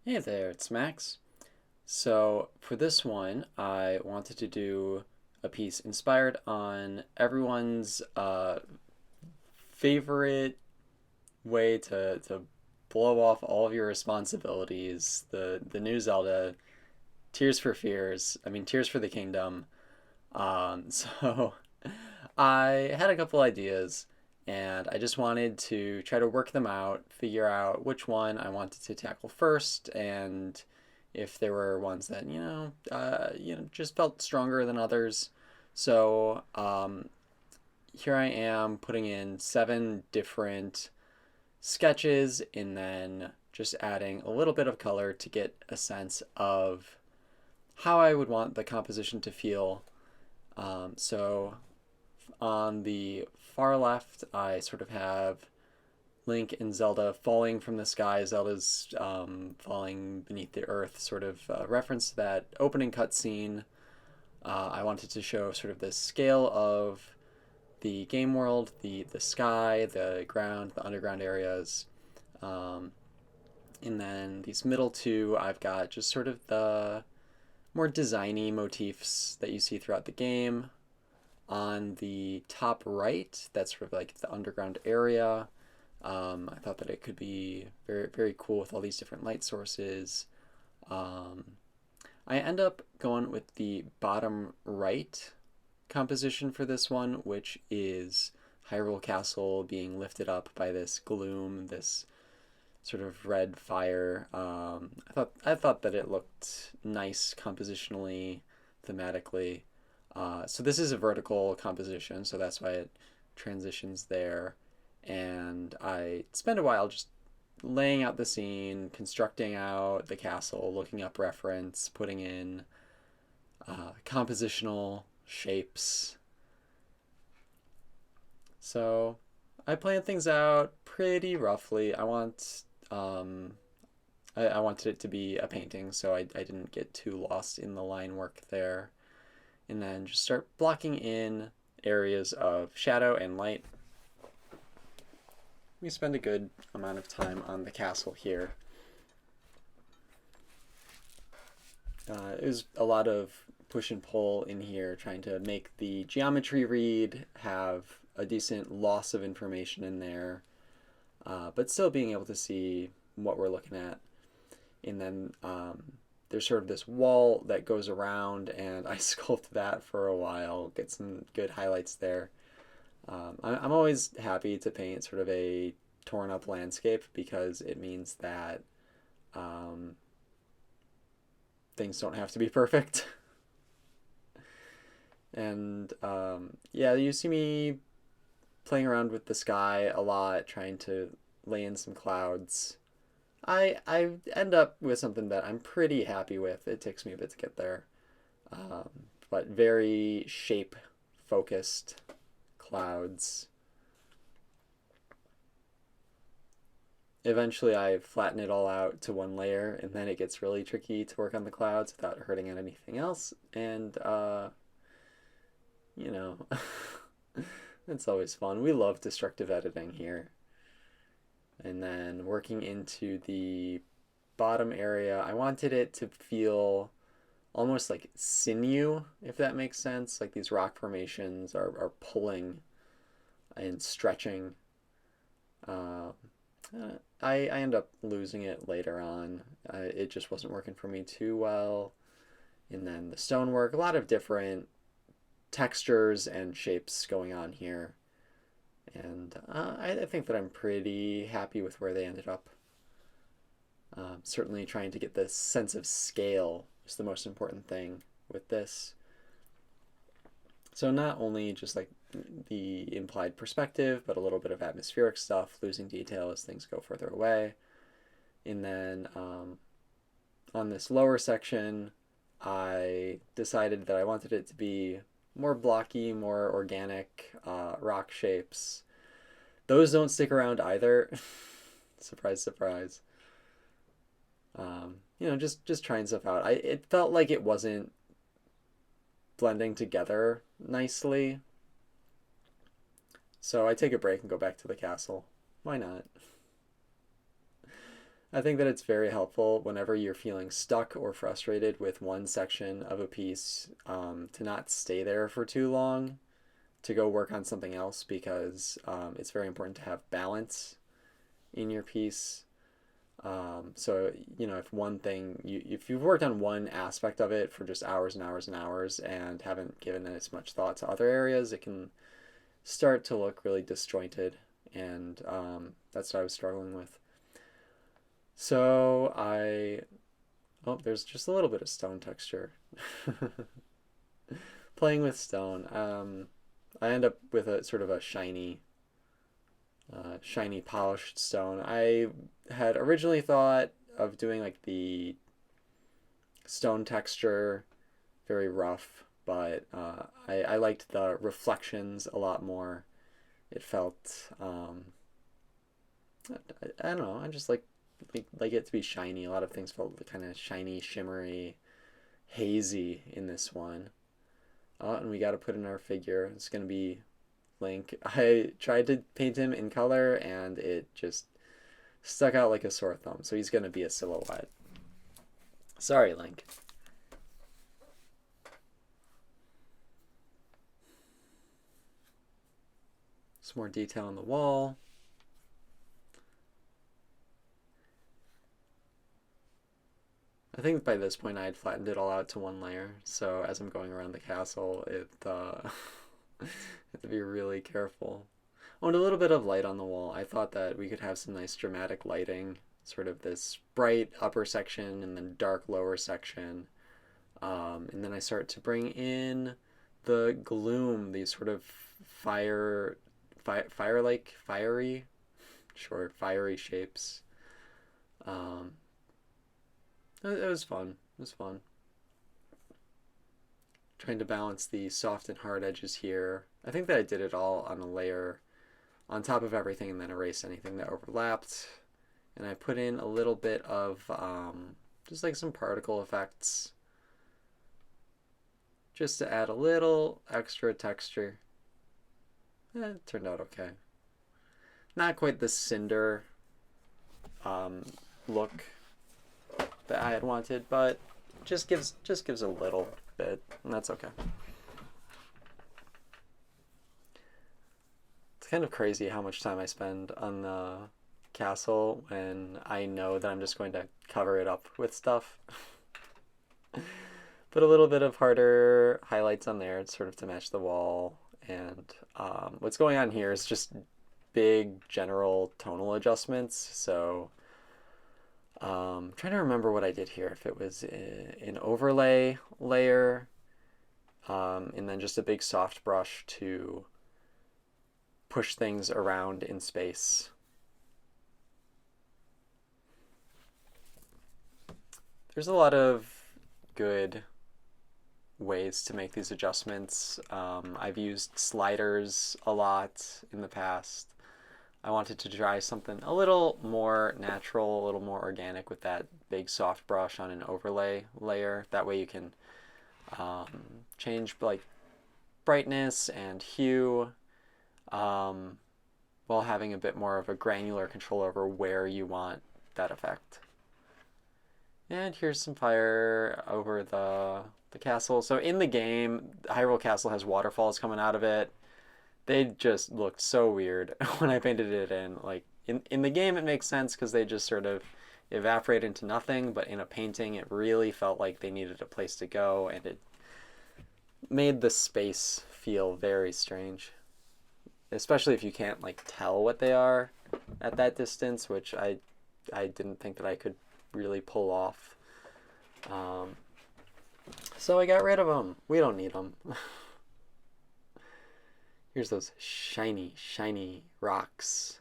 Hey there, it's Max. So, for this one, I wanted to do a piece inspired on everyone's favorite way to blow off all of your responsibilities. The new Zelda, Tears for Fears. I mean, Tears for the Kingdom. So, I had a couple ideas, and I just wanted to try to work them out, figure out which one I wanted to tackle first, and if there were ones that just felt stronger than others. So here I am putting in 7 different sketches, and then just adding a little bit of color to get a sense of how I would want the composition to feel. So on the far left, I sort of have Link and Zelda falling from the sky. Zelda's falling beneath the earth, sort of reference to that opening cutscene. I wanted to show sort of the scale of the game world, the sky, the ground, the underground areas. Um, and then these middle two, I've got just sort of the more designy motifs that you see throughout the game. On the top right, that's sort of like the underground area. I thought that it could be very, very cool with all these different light sources. Um, I end up going with the bottom right composition for this one, which is Hyrule Castle being lifted up by this gloom, this sort of red fire. I thought that it looked nice compositionally, thematically. So this is a vertical composition, so that's why it transitions there. And I spend a while just laying out the scene, constructing out the castle, looking up reference, putting in compositional shapes. So I planned things out pretty roughly. I wanted it to be a painting, so I didn't get too lost in the line work there. And then just start blocking in areas of shadow and light. We spend a good amount of time on the castle here. It was a lot of push and pull in here, trying to make the geometry read, have a decent loss of information in there, but still being able to see what we're looking at. And then there's sort of this wall that goes around, and I sculpt that for a while, get some good highlights there. I'm always happy to paint sort of a torn up landscape because it means that um, things don't have to be perfect. And yeah, you see me playing around with the sky a lot, trying to lay in some clouds. I end up with something that I'm pretty happy with. It takes me a bit to get there, um, but very shape focused clouds. Eventually, I flatten it all out to one layer, and then it gets really tricky to work on the clouds without hurting on anything else. And you know, it's always fun. We love destructive editing here. And then working into the bottom area, I wanted it to feel almost like sinew, if that makes sense. Like these rock formations are pulling and stretching. Uh, I end up losing it later on. It just wasn't working for me too well. And then the stonework, a lot of different textures and shapes going on here. And I think that I'm pretty happy with where they ended up. Certainly trying to get this sense of scale is the most important thing with this. So not only just like the implied perspective, but a little bit of atmospheric stuff, losing detail as things go further away. And then on this lower section, I decided that I wanted it to be more blocky, more organic rock shapes. Those don't stick around either. Surprise, surprise. Just trying stuff out. It felt like it wasn't blending together nicely, so I take a break and go back to the castle. Why not? I think that it's very helpful whenever you're feeling stuck or frustrated with one section of a piece, to not stay there for too long, to go work on something else, because it's very important to have balance in your piece. So, if one thing, if you've worked on one aspect of it for just hours and hours and hours and haven't given it as much thought to other areas, it can start to look really disjointed. And that's what I was struggling with. So oh, there's just a little bit of stone texture. Playing with stone. I end up with a sort of a shiny polished stone. I had originally thought of doing like the stone texture very rough, but I liked the reflections a lot more. It felt I don't know. I just like it to be shiny. A lot of things felt kind of shiny, shimmery, hazy in this one. And we got to put in our figure. It's gonna be Link. I tried to paint him in color and it just stuck out like a sore thumb. So he's gonna be a silhouette. Sorry, Link. Some more detail on the wall. I think by this point I had flattened it all out to one layer, so as I'm going around the castle, I have to be really careful. Oh, and a little bit of light on the wall. I thought that we could have some nice dramatic lighting, sort of this bright upper section and then dark lower section. And then I start to bring in the gloom, these sort of fiery, sure, fiery shapes. Um, it was fun. It was fun. Trying to balance the soft and hard edges here. I think that I did it all on a layer on top of everything and then erase anything that overlapped. And I put in a little bit of just like some particle effects just to add a little extra texture. It turned out okay. Not quite the cinder look that I had wanted, but just gives a little bit, and that's okay. It's kind of crazy how much time I spend on the castle when I know that I'm just going to cover it up with stuff. Put a little bit of harder highlights on there, sort of to match the wall. And what's going on here is just big general tonal adjustments. So trying to remember what I did here. If it was an overlay layer, and then just a big soft brush to push things around in space. There's a lot of good ways to make these adjustments. I've used sliders a lot in the past. I wanted to try something a little more natural, a little more organic with that big soft brush on an overlay layer. That way you can change like brightness and hue, while having a bit more of a granular control over where you want that effect. And here's some fire over the castle. So in the game, Hyrule Castle has waterfalls coming out of it. They just looked so weird when I painted it in. Like in the game, it makes sense because they just sort of evaporate into nothing. But in a painting, it really felt like they needed a place to go, and it made the space feel very strange. Especially if you can't like tell what they are at that distance, which I didn't think that I could really pull off. So I got rid of them. We don't need them. Here's those shiny, shiny rocks.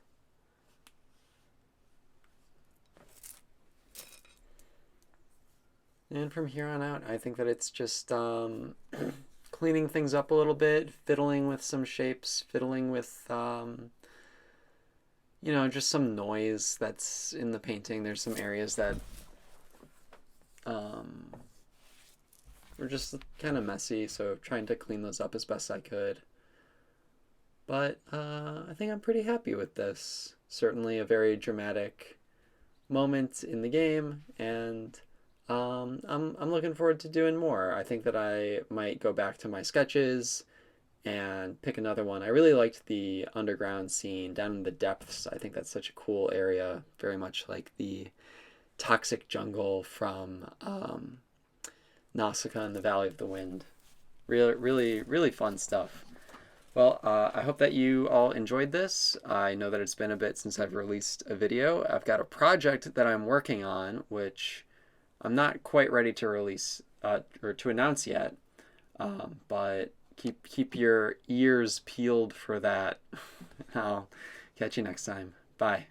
And from here on out, I think that it's just cleaning things up a little bit, fiddling with some shapes, fiddling with just some noise that's in the painting. There's some areas that were just kind of messy, so trying to clean those up as best I could. But I think I'm pretty happy with this. Certainly a very dramatic moment in the game, and I'm looking forward to doing more. I think that I might go back to my sketches and pick another one. I really liked the underground scene down in the depths. I think that's such a cool area, very much like the toxic jungle from Nausicaa and the Valley of the Wind. Really, really, really fun stuff. Well, I hope that you all enjoyed this. I know that it's been a bit since I've released a video. I've got a project that I'm working on, which I'm not quite ready to release or to announce yet, but keep your ears peeled for that. I'll catch you next time. Bye.